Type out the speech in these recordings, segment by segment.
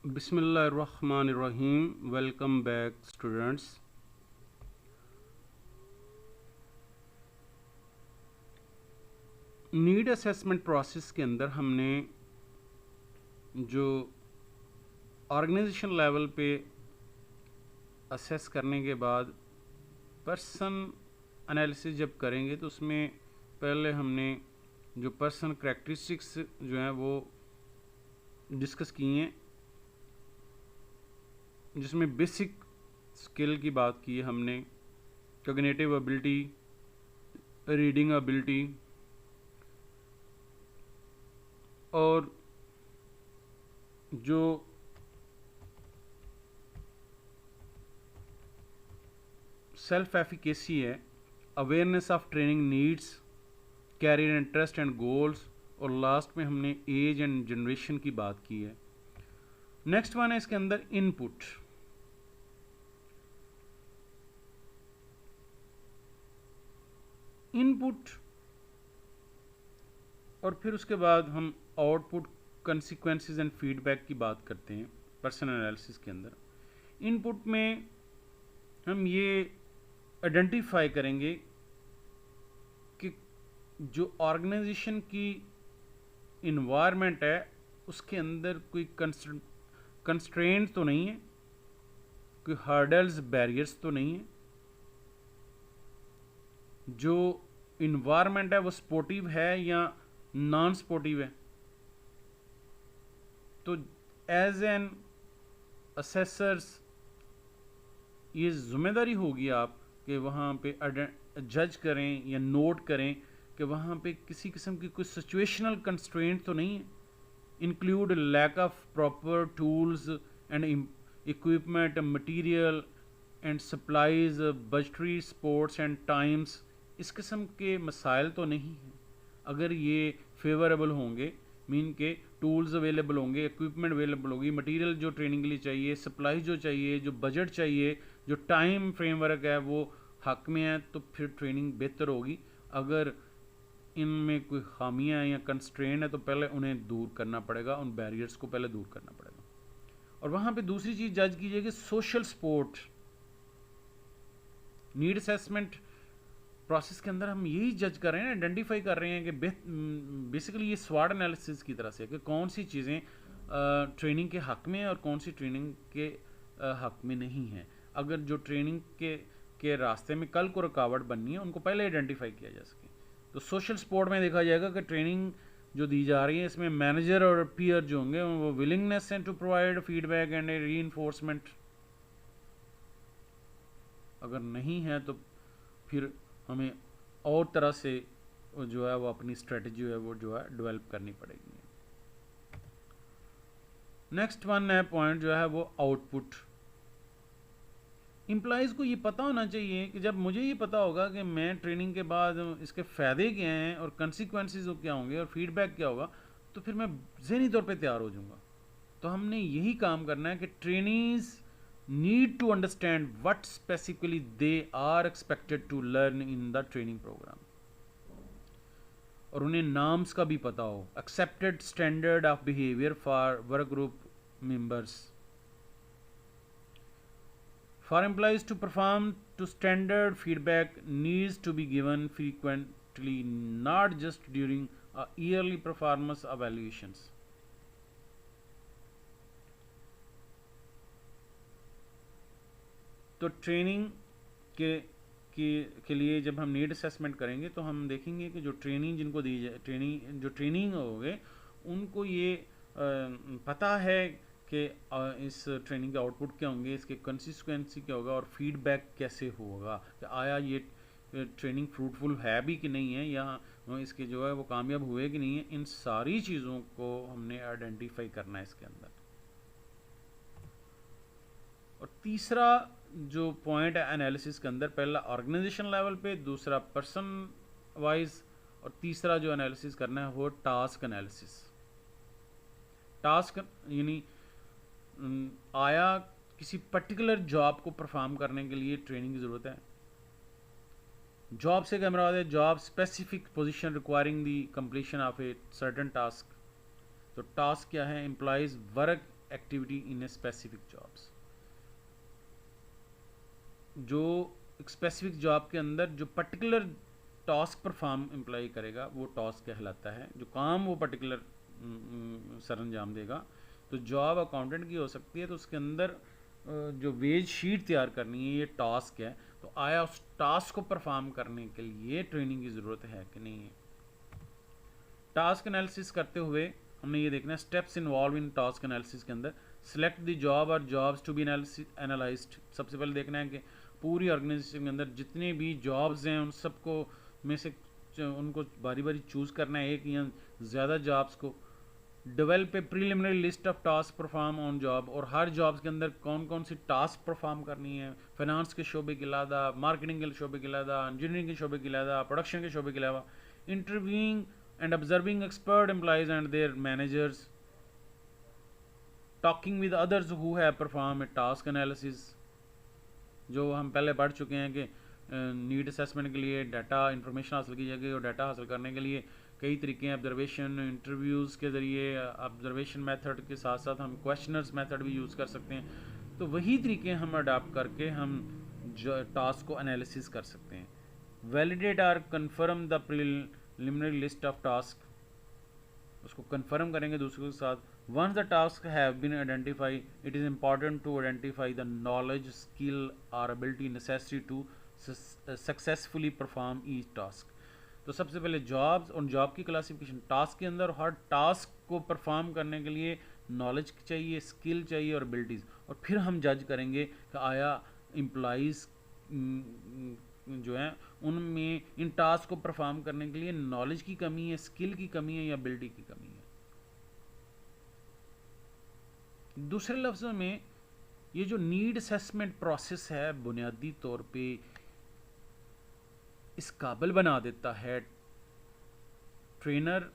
बिस्मिल्लाहिर्रहमानिर्रहीम। Welcome back students. Need assessment process के अंदर हमने जो ऑर्गेनाइजेशन लेवल पे असेस करने के बाद पर्सन एनालिसिस जब करेंगे तो उसमें पहले हमने जो पर्सन करैक्टरिस्टिक्स जो हैं वो डिस्कस किए हैं, जिसमें बेसिक स्किल की बात की है हमने, कॉग्निटिव एबिलिटी, रीडिंग एबिलिटी और जो सेल्फ एफिकेसी है, awareness of training needs, career interest and goals, और लास्ट में हमने एज एंड जनरेशन की बात की है। नेक्स्ट वन है इसके अंदर इनपुट। इनपुट और फिर उसके बाद हम आउटपुट, कंसिक्वेंसेस एंड फीडबैक की बात करते हैं पर्सन एनालिसिस के अंदर। इनपुट में हम ये आइडेंटिफाई करेंगे कि जो ऑर्गेनाइजेशन की इन्वायरमेंट है उसके अंदर कोई कंस्ट्रेंट तो नहीं है, कोई हर्डल्स, बैरियर्स तो नहीं है, जो इन्वायरमेंट है वो सपोर्टिव है या नॉन सपोर्टिव है। तो एज एन असेसर्स ये जिम्मेदारी होगी आप कि वहाँ पे जज करें या नोट करें कि वहाँ पे किसी किस्म की कोई सिचुएशनल कंस्ट्रेंट तो नहीं है, include lack of proper tools and equipment, material and supplies, budgetary supports and times, इस किस्म के मसाइल तो नहीं हैं। अगर ये फेवरेबल होंगे, मीन के टूल्स अवेलेबल होंगे, इक्विपमेंट अवेलेबल होगी, मटेरियल जो ट्रेनिंग के लिए चाहिए, सप्लाई जो चाहिए, जो बजट चाहिए, जो टाइम फ्रेमवर्क है वो हक में है, तो फिर ट्रेनिंग बेहतर होगी। अगर इनमें कोई खामियां या कंस्ट्रेन है तो पहले उन्हें दूर करना पड़ेगा, उन बैरियर्स को पहले दूर करना पड़ेगा। और वहाँ पे दूसरी चीज़ जज कीजिए कि social support. Need assessment process के अंदर हम यही जज कर रहे हैं, आइडेंटिफाई कर रहे हैं कि बेसिकली ये स्वाट एनालिसिस की तरह से कि कौन सी चीज़ें ट्रेनिंग के हक में है और कौन सी ट्रेनिंग के हक में नहीं है। अगर जो ट्रेनिंग के रास्ते में कल को रुकावट बननी है उनको पहले आइडेंटिफाई किया जा सके। तो सोशल सपोर्ट में देखा जाएगा कि ट्रेनिंग जो दी जा रही है इसमें मैनेजर और पीयर जो होंगे वो willingness to provide feedback and reinforcement. अगर नहीं है तो फिर हमें और तरह से जो है वो अपनी स्ट्रेटजी है वो जो है डेवलप करनी पड़ेगी। नेक्स्ट वन है पॉइंट जो है वो आउटपुट। एम्प्लॉयज़ को ये पता होना चाहिए कि जब मुझे ये पता होगा कि मैं ट्रेनिंग के बाद इसके फ़ायदे क्या हैं और कंसिक्वेंसेस क्या होंगे और फीडबैक क्या होगा, तो फिर मैं ज़हनी तौर पे तैयार हो जाऊँगा। तो हमने यही काम करना है कि trainees need to understand what specifically they are expected to learn in the training program, और उन्हें नाम्स का भी पता हो, accepted standard of behavior for work group members, for employees to perform to standard feedback needs to be given frequently, not just during yearly performance evaluations. तो training के लिए जब हम नीड असेसमेंट करेंगे तो हम देखेंगे कि जो ट्रेनिंग जिनको दी जाए, ट्रेनिंग हो गए उनको ये पता है कि इस ट्रेनिंग के आउटपुट क्या होंगे, इसके कंसिक्वेंसी क्या होगा और फीडबैक कैसे होगा, कि आया ये ट्रेनिंग फ्रूटफुल है भी कि नहीं है, या इसके जो है वो कामयाब हुए कि नहीं है। इन सारी चीज़ों को हमने आइडेंटिफाई करना है इसके अंदर। और तीसरा जो पॉइंट है एनालिसिस के अंदर, पहला ऑर्गेनाइजेशन लेवल पे, दूसरा पर्सन वाइज, और तीसरा जो एनालिसिस करना है वो टास्क एनालिसिस। टास्क यानी आया किसी पर्टिकुलर जॉब को परफॉर्म करने के लिए ट्रेनिंग की ज़रूरत है। जॉब से क्या मुराद है? Job specific position requiring the completion of a certain task. तो टास्क क्या है? Employees work activity in a specific jobs. जो एक स्पेसिफिक जॉब के अंदर जो पर्टिकुलर टास्क परफॉर्म एम्प्लॉय करेगा वो टास्क कहलाता है, जो काम वो पर्टिकुलर सरंजाम देगा। तो जॉब अकाउंटेंट की हो सकती है, तो उसके अंदर जो वेज शीट तैयार करनी है ये टास्क है, तो आया उस टास्क को परफॉर्म करने के लिए ट्रेनिंग की ज़रूरत है कि नहीं है। टास्क एनालिसिस करते हुए हमने ये देखना है steps involve in task analysis के अंदर। सिलेक्ट द जॉब और जॉब्स टू बी एनालाइज्ड। सबसे पहले देखना है कि पूरी ऑर्गेनाइजेशन के अंदर जितने भी जॉब्स हैं उन सबको में से उनको बारी बारी चूज़ करना है, एक या ज़्यादा जॉब्स को। Develop a preliminary list of task perform on job, और हर जॉब्स के अंदर कौन कौन सी टास्क परफॉर्म करनी है, फाइनेंस के शोबे के अलावा, मार्केटिंग के शोबे के अलावा, इंजीनियरिंग के शोबे के अलावा, प्रोडक्शन के शोबे के अलावा। Interviewing and observing expert employees and their managers, talking with others who have performed a task analysis। जो हम पहले पढ़ चुके हैं कि नीड असेसमेंट के लिए डाटा इंफॉर्मेशन हासिल की जाएगी, और डाटा हासिल करने के लिए कई तरीके हैं। ऑब्जर्वेशन, इंटरव्यूज़ के ज़रिए, ऑब्जर्वेशन मेथड के साथ साथ हम क्वेश्चनर्स मेथड भी यूज़ कर सकते हैं। तो वही तरीके हम अडाप्ट करके हम जो टास्क को एनालिसिस कर सकते हैं। वैलिडेट और confirm the preliminary list of task, उसको कन्फर्म करेंगे दूसरों के साथ। Once the task have been identify, it is important to identify the knowledge, skill और ability necessary to successfully perform each task. तो सबसे पहले जॉब्स और जॉब की क्लासिफिकेशन, टास्क के अंदर हर टास्क को परफॉर्म करने के लिए नॉलेज चाहिए, स्किल चाहिए और एबिलिटीज़, और फिर हम जज करेंगे कि आया एम्प्लॉइज़ जो है उनमें इन टास्क को परफॉर्म करने के लिए नॉलेज की कमी है, स्किल की कमी है या एबिलिटी की कमी है। दूसरे लफ्ज़ों में ये जो नीड असेसमेंट प्रोसेस है बुनियादी तौर पे इस काबिल बना देता है ट्रेनर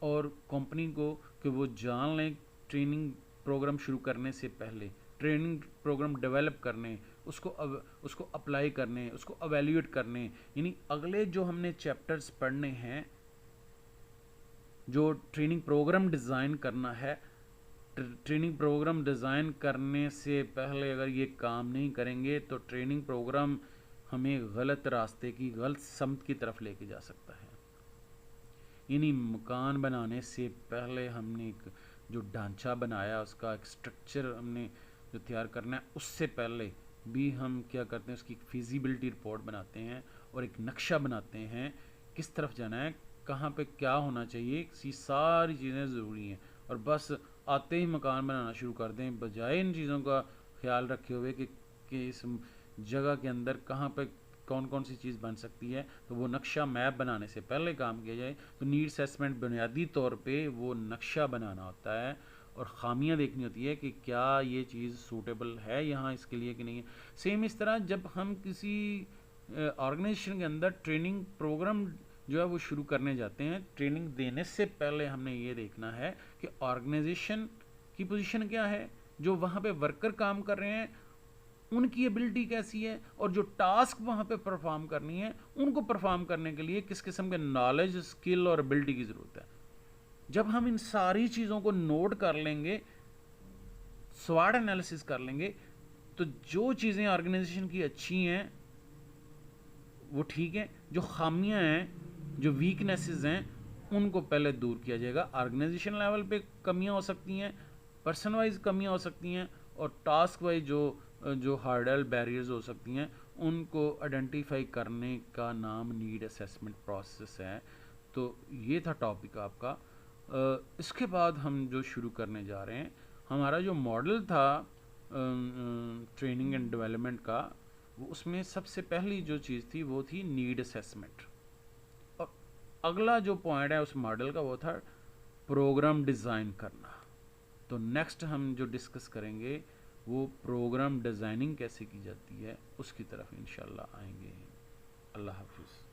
और कंपनी को कि वो जान लें ट्रेनिंग प्रोग्राम शुरू करने से पहले, ट्रेनिंग प्रोग्राम डेवलप करने, उसको अप्लाई करने, उसको एवेल्यूएट करने। यानी अगले जो हमने चैप्टर्स पढ़ने हैं, जो ट्रेनिंग प्रोग्राम डिज़ाइन करना है, ट्रेनिंग प्रोग्राम डिज़ाइन करने से पहले अगर ये काम नहीं करेंगे तो ट्रेनिंग प्रोग्राम हमें गलत रास्ते की, गलत समत की तरफ लेके जा सकता है। यानी मकान बनाने से पहले हमने एक जो ढांचा बनाया, उसका एक स्ट्रक्चर हमने जो तैयार करना है, उससे पहले भी हम क्या करते हैं, उसकी फिजिबिलिटी रिपोर्ट बनाते हैं और एक नक्शा बनाते हैं, किस तरफ जाना है, कहाँ पे क्या होना चाहिए। ये सारी चीज़ें ज़रूरी हैं, और बस आते ही मकान बनाना शुरू कर दें बजाय इन चीज़ों का ख्याल रखे हुए कि इस जगह के अंदर कहाँ पे कौन कौन सी चीज़ बन सकती है। तो वो नक्शा मैप बनाने से पहले काम किया जाए। तो नीड असेसमेंट बुनियादी तौर पे वो नक्शा बनाना होता है और ख़ामियाँ देखनी होती है कि क्या ये चीज़ सूटेबल है यहाँ इसके लिए कि नहीं है। सेम इस तरह जब हम किसी ऑर्गेनाइजेशन के अंदर ट्रेनिंग प्रोग्राम जो है वो शुरू करने जाते हैं, ट्रेनिंग देने से पहले हमने ये देखना है कि ऑर्गेनाइजेशन की पोजीशन क्या है, जो वहाँ पे वर्कर काम कर रहे हैं उनकी एबिलिटी कैसी है, और जो टास्क वहाँ पे परफॉर्म करनी है उनको परफॉर्म करने के लिए किस किस्म के नॉलेज, स्किल और एबिलिटी की ज़रूरत है। जब हम इन सारी चीज़ों को नोट कर लेंगे, स्वॉट एनालिसिस कर लेंगे, तो जो चीज़ें ऑर्गेनाइजेशन की अच्छी हैं वो ठीक है, जो खामियां हैं, जो वीकनेसेस हैं, उनको पहले दूर किया जाएगा। ऑर्गेनाइजेशन लेवल पे कमियां हो सकती हैं, पर्सन वाइज कमियां हो सकती हैं, और टास्क वाइज जो हार्डल बैरियर्स हो सकती हैं उनको आइडेंटिफाई करने का नाम नीड असेसमेंट प्रोसेस है। तो ये था टॉपिक आपका। इसके बाद हम जो शुरू करने जा रहे हैं, हमारा जो मॉडल था ट्रेनिंग एंड डेवलपमेंट का, वो उसमें सबसे पहली जो चीज़ थी वो थी नीड असेसमेंट, और अगला जो पॉइंट है उस मॉडल का वो था प्रोग्राम डिज़ाइन करना। तो नेक्स्ट हम जो डिस्कस करेंगे वो प्रोग्राम डिज़ाइनिंग कैसे की जाती है, उसकी तरफ इंशाल्लाह आएंगे। अल्लाह हाफिज़।